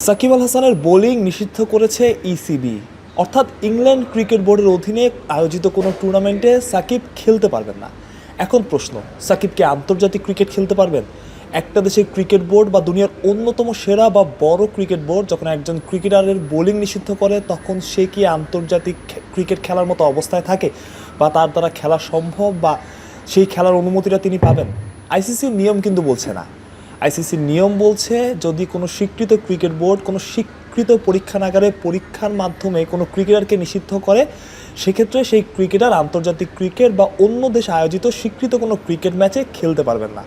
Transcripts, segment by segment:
সাকিব আল হাসানের বোলিং নিষিদ্ধ করেছে ইসিবি, অর্থাৎ ইংল্যান্ড ক্রিকেট বোর্ডের অধীনে আয়োজিত কোনো টুর্নামেন্টে সাকিব খেলতে পারবেন না। এখন প্রশ্ন, সাকিব কি আন্তর্জাতিক ক্রিকেট খেলতে পারবেন? একটা দেশের ক্রিকেট বোর্ড বা দুনিয়ার অন্যতম সেরা বা বড় ক্রিকেট বোর্ড যখন একজন ক্রিকেটারের বোলিং নিষিদ্ধ করে, তখন সে কি আন্তর্জাতিক ক্রিকেট খেলার মতো অবস্থায় থাকে বা তার দ্বারা খেলা সম্ভব বা সেই খেলার অনুমতিটা তিনি পাবেন? আইসিসির নিয়ম কিন্তু বলছে না। আইসিসির নিয়ম বলছে, যদি কোনো স্বীকৃত ক্রিকেট বোর্ড কোনো স্বীকৃত পরীক্ষাগারে পরীক্ষার মাধ্যমে কোনো ক্রিকেটারকে নিষিদ্ধ করে, সেক্ষেত্রে সেই ক্রিকেটার আন্তর্জাতিক ক্রিকেট বা অন্য দেশে আয়োজিত স্বীকৃত কোনো ক্রিকেট ম্যাচে খেলতে পারবেন না।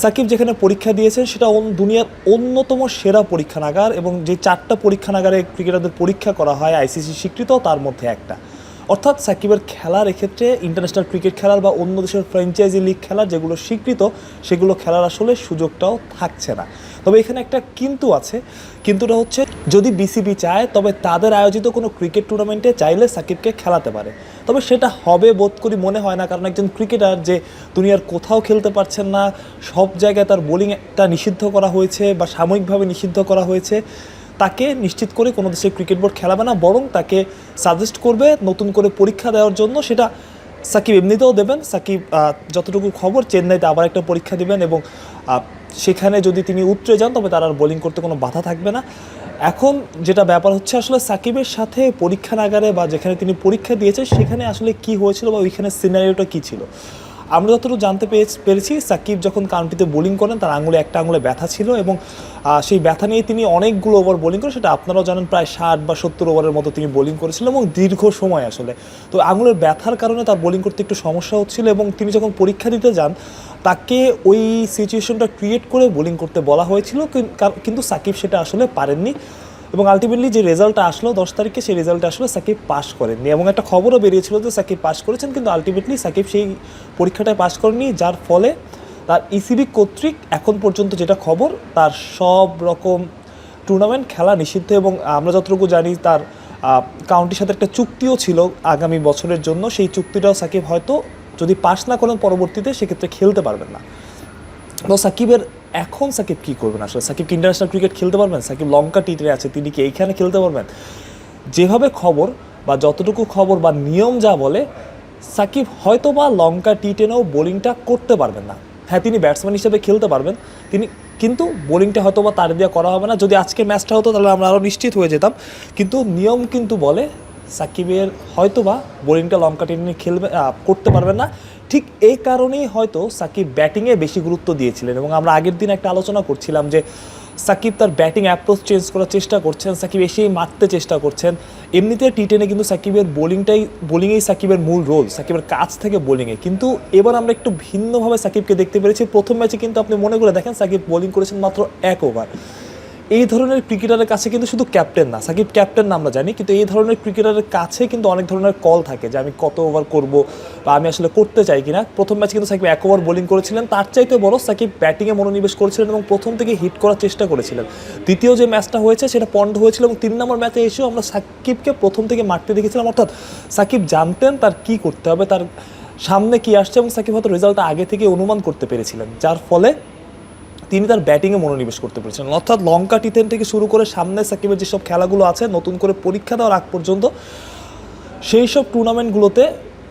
সাকিব যেখানে পরীক্ষা দিয়েছেন সেটা দুনিয়ার অন্যতম সেরা পরীক্ষাগার, এবং যে 4টা পরীক্ষাগারে ক্রিকেটারদের পরীক্ষা করা হয় আইসিসি স্বীকৃত, তার মধ্যে একটা। অর্থাৎ সাকিবের খেলার এক্ষেত্রে ইন্টারন্যাশনাল ক্রিকেট খেলার বা অন্য দেশের ফ্র্যাঞ্চাইজি লিগ খেলার যেগুলো স্বীকৃত, সেগুলো খেলার আসলে সুযোগটাও থাকছে না। তবে এখানে একটা কিন্তু আছে। কিন্তুটা হচ্ছে, যদি বিসিবি চায় তবে তাদের আয়োজিত কোনো ক্রিকেট টুর্নামেন্টে চাইলে সাকিবকে খেলাতে পারে। তবে সেটা হবে বোধ করি মনে হয় না, কারণ একজন ক্রিকেটার যে দুনিয়ার কোথাও খেলতে পারছেন না, সব জায়গায় তার বোলিংটা নিষিদ্ধ করা হয়েছে বা সাময়িকভাবে নিষিদ্ধ করা হয়েছে, তাকে নিশ্চিত করে কোনো দেশের ক্রিকেট বোর্ড খেলাবে না, বরং তাকে সাজেস্ট করবে নতুন করে পরীক্ষা দেওয়ার জন্য। সেটা সাকিব এমনিতেও দেবেন। সাকিব যতটুকু খবর চেন্নাইতে আবার একটা পরীক্ষা দেবেন, এবং সেখানে যদি তিনি উতরে যান তবে তার আর বোলিং করতে কোনো বাধা থাকবে না। এখন যেটা ব্যাপার হচ্ছে, আসলে সাকিবের সাথে পরীক্ষাগারে বা যেখানে তিনি পরীক্ষা দিয়েছেন সেখানে আসলে কি হয়েছিল বা ওইখানে সিনারিওটা কী ছিল। আমরা যতটুকু জানতে পেরেছি, সাকিব যখন কাউন্টিতে বোলিং করেন তার একটা আঙুলে ব্যথা ছিল, এবং সেই ব্যথা নিয়ে তিনি অনেকগুলো ওভার বোলিং করেন। সেটা আপনারাও জানেন, প্রায় 60 বা 70 ওভারের মতো তিনি বোলিং করেছিলেন এবং দীর্ঘ সময় আসলে। তো আঙুলের ব্যথার কারণে তার বোলিং করতে একটু সমস্যা হচ্ছিল, এবং তিনি যখন পরীক্ষা দিতে যান তাকে ওই সিচুয়েশনটা ক্রিয়েট করে বোলিং করতে বলা হয়েছিল, কিন্তু সাকিব সেটা আসলে পারেননি। এবং আলটিমেটলি যে রেজাল্টটা আসলো 10 তারিখে, সেই রেজাল্টটা আসলে সাকিব পাস করেননি, এবং একটা খবরও বেরিয়েছিল যে সাকিব পাস করেছেন, কিন্তু আলটিমেটলি সাকিব সেই পরীক্ষাটায় পাস করেননি, যার ফলে তার ইসিবি কর্তৃক এখন পর্যন্ত যেটা খবর, তার সব রকম টুর্নামেন্ট খেলা নিষিদ্ধ। এবং আমরা যতটুকু জানি, তার কাউন্টির সাথে একটা চুক্তিও ছিল আগামী বছরের জন্য। সেই চুক্তিটাও সাকিব হয়তো যদি পাস না করেন পরবর্তীতে, সেক্ষেত্রে খেলতে পারবেন না। তো সাকিব কী করবেন আসলে? সাকিব কি ইন্টারন্যাশনাল ক্রিকেট খেলতে পারবেন? সাকিব লঙ্কা টি-তে আছে, তিনি কি এইখানে খেলতে পারবেন? যেভাবে খবর বা যতটুকু খবর বা নিয়ম যা বলে, সাকিব হয়তো বা লঙ্কা টি-10-এও বোলিংটা করতে পারবেন না। হ্যাঁ, তিনি ব্যাটসম্যান হিসেবে খেলতে পারবেন, কিন্তু বোলিংটা হয়তো বা তার দিয়ে করা হবে না। যদি আজকে ম্যাচটা হতো তাহলে আমরা আরও নিশ্চিত হয়ে যেতাম, কিন্তু নিয়ম কিন্তু বলে সাকিবের হয়তো বা বোলিংটা লঙ্কা টি-10 করতে পারবেন না। ঠিক এই কারণেই হয়তো সাকিব ব্যাটিংয়ে বেশি গুরুত্ব দিয়েছিলেন, এবং আমরা আগের দিন একটা আলোচনা করছিলাম যে সাকিব তার ব্যাটিং অ্যাপ্রোচ চেঞ্জ করার চেষ্টা করছেন, সাকিব এসেই মারতে চেষ্টা করছেন। এমনিতে টি-10-এ কিন্তু সাকিবের বোলিংয়েই সাকিবের মূল রোল, সাকিবের কাছ থেকে বোলিংয়ে। কিন্তু এবার আমরা একটু ভিন্নভাবে সাকিবকে দেখতে পেরেছি। প্রথম ম্যাচে কিন্তু আপনি মনে করে দেখেন, সাকিব বোলিং করেছেন মাত্র 1 ওভার। এই ধরনের ক্রিকেটারের কাছে কিন্তু শুধু ক্যাপ্টেন না, সাকিব ক্যাপ্টেন না আমরা জানি, কিন্তু এই ধরনের ক্রিকেটারের কাছে কিন্তু অনেক ধরনের কল থাকে যে আমি কত ওভার করব বা আমি আসলে করতে চাই কিনা। প্রথম ম্যাচে কিন্তু সাকিব 1 ওভার বোলিং করেছিলেন, তার চাইতে বড় সাকিব ব্যাটিংয়ে মনোনিবেশ করেছিলেন এবং প্রথম থেকে হিট করার চেষ্টা করেছিলেন। দ্বিতীয় যে ম্যাচটা হয়েছে সেটা পন্ড হয়েছিল, এবং 3 নম্বর ম্যাচে এসেও আমরা সাকিবকে প্রথম থেকে মারতে দেখেছিলাম। অর্থাৎ সাকিব জানতেন তার কি করতে হবে, তার সামনে কি আসছে, এবং সাকিব হয়তো রেজাল্টটা আগে থেকে অনুমান করতে পেরেছিলেন, যার ফলে তিনি তার ব্যাটিংয়ে মনোনিবেশ করতে পেরেছেন। অর্থাৎ লঙ্কা টি-10 থেকে শুরু করে সামনে সাকিবের যেসব খেলাগুলো আছে নতুন করে পরীক্ষা দেওয়ার আগ পর্যন্ত, সেই সব টুর্নামেন্টগুলোতে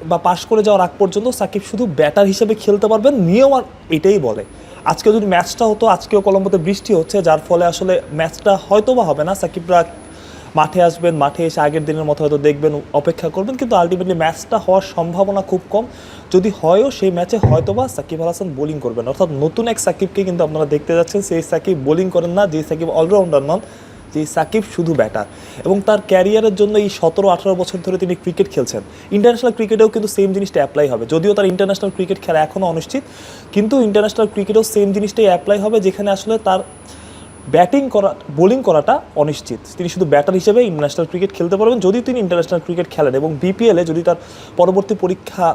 বা পাশ করে যাওয়ার আগ পর্যন্ত সাকিব শুধু ব্যাটার হিসেবে খেলতে পারবেন। নিয়ম আর এটাই বলে। আজকে যদি ম্যাচটা হতো, আজকেও কলম্বোতে বৃষ্টি হচ্ছে, যার ফলে আসলে ম্যাচটা হয়তো বা হবে না। সাকিবরা মাঠে আসবেন, মাঠে এসে আগের দিনের মতো হয়তো দেখবেন, অপেক্ষা করবেন, কিন্তু আলটিমেটলি ম্যাচটা হওয়ার সম্ভাবনা খুব কম। যদি হয়ও, সেই ম্যাচে হয়তোবা সাকিব আল হাসান বোলিং করবেন। অর্থাৎ নতুন এক সাকিবকে কিন্তু আপনারা দেখতে যাচ্ছেন। সেই সাকিব বোলিং করেন না, যে সাকিব অলরাউন্ডার নন, যে সাকিব শুধু ব্যাটার। এবং তার ক্যারিয়ারের জন্য এই 17-18 বছর ধরে তিনি ক্রিকেট খেলছেন। ইন্টারন্যাশনাল ক্রিকেটেও কিন্তু সেম জিনিসটা অ্যাপ্লাই হবে, যদিও তার ইন্টারন্যাশনাল ক্রিকেট খেলা এখনও অনিশ্চিত, কিন্তু ইন্টারন্যাশনাল ক্রিকেটেও সেম জিনিসটাই অ্যাপ্লাই হবে, যেখানে আসলে তার বোলিং করাটা অনিশ্চিত। তিনি শুধু ব্যাটার হিসেবে ইন্টারন্যাশনাল ক্রিকেট খেলতে পারবেন যদি তিনি ইন্টারন্যাশনাল ক্রিকেট খেলেন, এবং বিপিএলে যদি তার পরবর্তী পরীক্ষা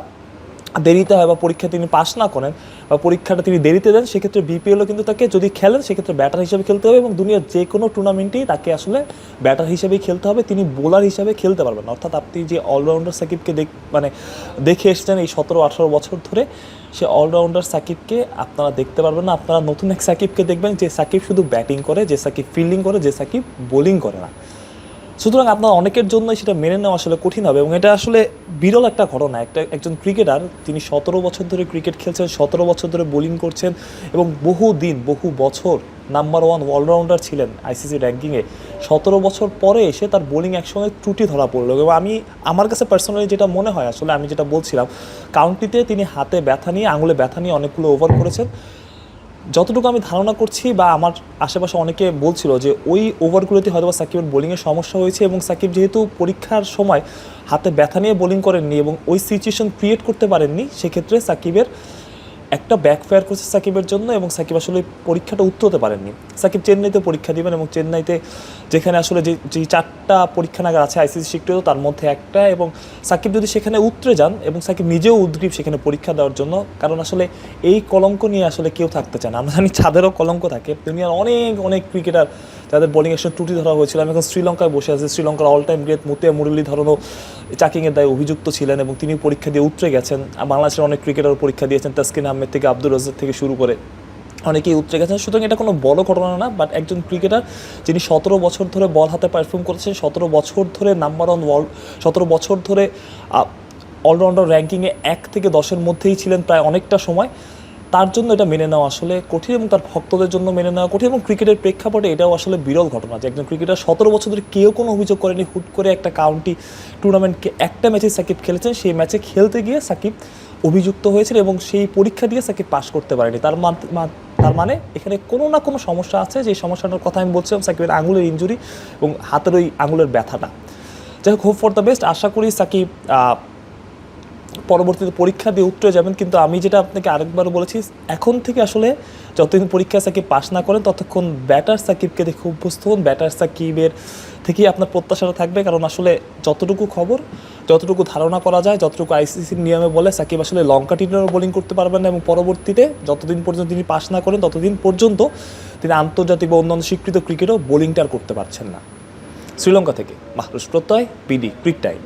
দেরিতে হয় বা পরীক্ষা তিনি পাস না করেন বা পরীক্ষাটা তিনি দেরিতে দেন, সেক্ষেত্রে বিপিএলও কিন্তু তাকে যদি খেলেন সেক্ষেত্রে ব্যাটার হিসেবে খেলতে হবে এবং দুনিয়ার যে কোনো টুর্নামেন্টেই তাকে আসলে ব্যাটার হিসেবেই খেলতে হবে, তিনি বোলার হিসেবে খেলতে পারবেন না। অর্থাৎ আপনি যে অলরাউন্ডার সাকিবকে দেখে এসছেন এই 17-18 বছর ধরে, সে অলরাউন্ডার সাকিবকে আপনারা দেখতে পারবেন না। আপনারা নতুন এক সাকিবকে দেখবেন যে সাকিব শুধু ব্যাটিং করে, যে সাকিব ফিল্ডিং করে, যে সাকিব বোলিং করে না। সুতরাং আপনার অনেকের জন্য সেটা মেনে নেওয়া আসলে কঠিন হবে এবং এটা আসলে বিরল একটা ঘটনা। একজন ক্রিকেটার তিনি 17 বছর ধরে ক্রিকেট খেলছেন, 17 বছর ধরে বোলিং করছেন এবং বহু বছর নাম্বার 1 অলরাউন্ডার ছিলেন আইসিসি র্যাঙ্কিংয়ে। 17 বছর পরে এসে তার বোলিং একসময় ত্রুটি ধরা পড়লো এবং আমার কাছে পার্সোনালি যেটা মনে হয়, আসলে আমি যেটা বলছিলাম, কাউন্টিতে তিনি হাতে ব্যথা নিয়ে, আঙুলে ব্যথা নিয়ে অনেকগুলো ওভার করেছেন। যতটুকু আমি ধারণা করছি বা আমার আশেপাশে অনেকে বলছিল যে ওই ওভারগুলোতে হয়তো সাকিবের বোলিংয়ে সমস্যা হয়েছে এবং সাকিব যেহেতু পরীক্ষার সময় হাতে ব্যথা নিয়ে বোলিং করেননি এবং ওই সিচুয়েশন ক্রিয়েট করতে পারেননি, সেক্ষেত্রে সাকিবের একটা ব্যাকফায়ার করছে সাকিবের জন্য এবং সাকিব আসলে পরীক্ষাটা উত্তরতে পারেননি। সাকিব চেন্নাইতে পরীক্ষা দিবেন এবং চেন্নাইতে যেখানে আসলে যে 4টা পরীক্ষাগার আছে আইসিসি স্বীকৃত, তার মধ্যে একটা, এবং সাকিব যদি সেখানে উতরে যান এবং সাকিব নিজেও উদ্গ্রীব সেখানে পরীক্ষা দেওয়ার জন্য, কারণ আসলে এই কলঙ্ক নিয়ে আসলে কেউ থাকতে চায় না। আমরা জানি ছাদেরও কলঙ্ক থাকে, দুনিয়ার অনেক ক্রিকেটার যাদের বোলিং একশো ত্রুটি ধরা হয়েছিল। আমি এখন শ্রীলঙ্কায় বসে আছি, শ্রীলঙ্কার অল টাইম গ্রেট মুতিয়া মুরলীধরনও চাকিংয়ের দায়ে অভিযুক্ত ছিলেন এবং তিনি পরীক্ষা দিয়ে উতরে গেছেন। বাংলাদেশের অনেক ক্রিকেটার পরীক্ষা দিয়েছেন, তাসকিন আহমেদ থেকে আব্দুর রাজ্জাক থেকে শুরু করে অনেকেই উতরে গেছেন। সুতরাং এটা কোনো বড় ঘটনা না, বাট একজন ক্রিকেটার যিনি 17 বছর ধরে বল হাতে পারফর্ম করেছেন, 17 বছর ধরে নাম্বার 1 ওয়ার্ল্ড, 17 বছর ধরে অলরাউন্ডার র্যাঙ্কিংয়ে 1 থেকে 10-এর মধ্যেই ছিলেন প্রায় অনেকটা সময়, তার জন্য এটা মেনে নেওয়া আসলে কঠিন এবং তার ভক্তদের জন্য মেনে নেওয়া কঠিন। এবং ক্রিকেটের প্রেক্ষাপটে এটাও আসলে বিরল ঘটনা যে একজন ক্রিকেটার 17 বছর ধরে কেউ কোনো অভিযোগ করেনি, হুট করে একটা কাউন্টি টুর্নামেন্টকে একটা ম্যাচে সাকিব খেলেছেন, সেই ম্যাচে খেলতে গিয়ে সাকিব অভিযুক্ত হয়েছিল এবং সেই পরীক্ষা দিয়ে সাকিব পাশ করতে পারেনি। তার মানে এখানে কোনো না কোনো সমস্যা আছে, যে সমস্যাটার কথা আমি বলছিলাম সাকিবের আঙুলের ইনজুরি এবং হাতের ওই আঙুলের ব্যথাটা। যাই হোক, হোপ ফর দ্য বেস্ট। আশা করি সাকিব পরবর্তীতে পরীক্ষা দিয়ে উত্তরে যাবেন। কিন্তু আমি যেটা আপনাকে আরেকবার বলেছি, এখন থেকে আসলে যতদিন পরীক্ষা সাকিব পাস না করেন ততক্ষণ ব্যাটার সাকিবকে দেখে অভ্যস্ত হন। ব্যাটার সাকিবের থেকেই আপনার প্রত্যাশাটা থাকবে, কারণ আসলে যতটুকু খবর, যতটুকু ধারণা করা যায়, যতটুকু আইসিসির নিয়মে বলে, সাকিব আসলে লঙ্কা টিমেরও বোলিং করতে পারবেন না এবং পরবর্তীতে যতদিন পর্যন্ত তিনি পাস না করেন ততদিন পর্যন্ত তিনি আন্তর্জাতিক বা অন্যান্য স্বীকৃত ক্রিকেটও বোলিংটা আর করতে পারছেন না। শ্রীলঙ্কা থেকে মাহরুজ প্রত্যয়, বিডি ক্রিক টাইম।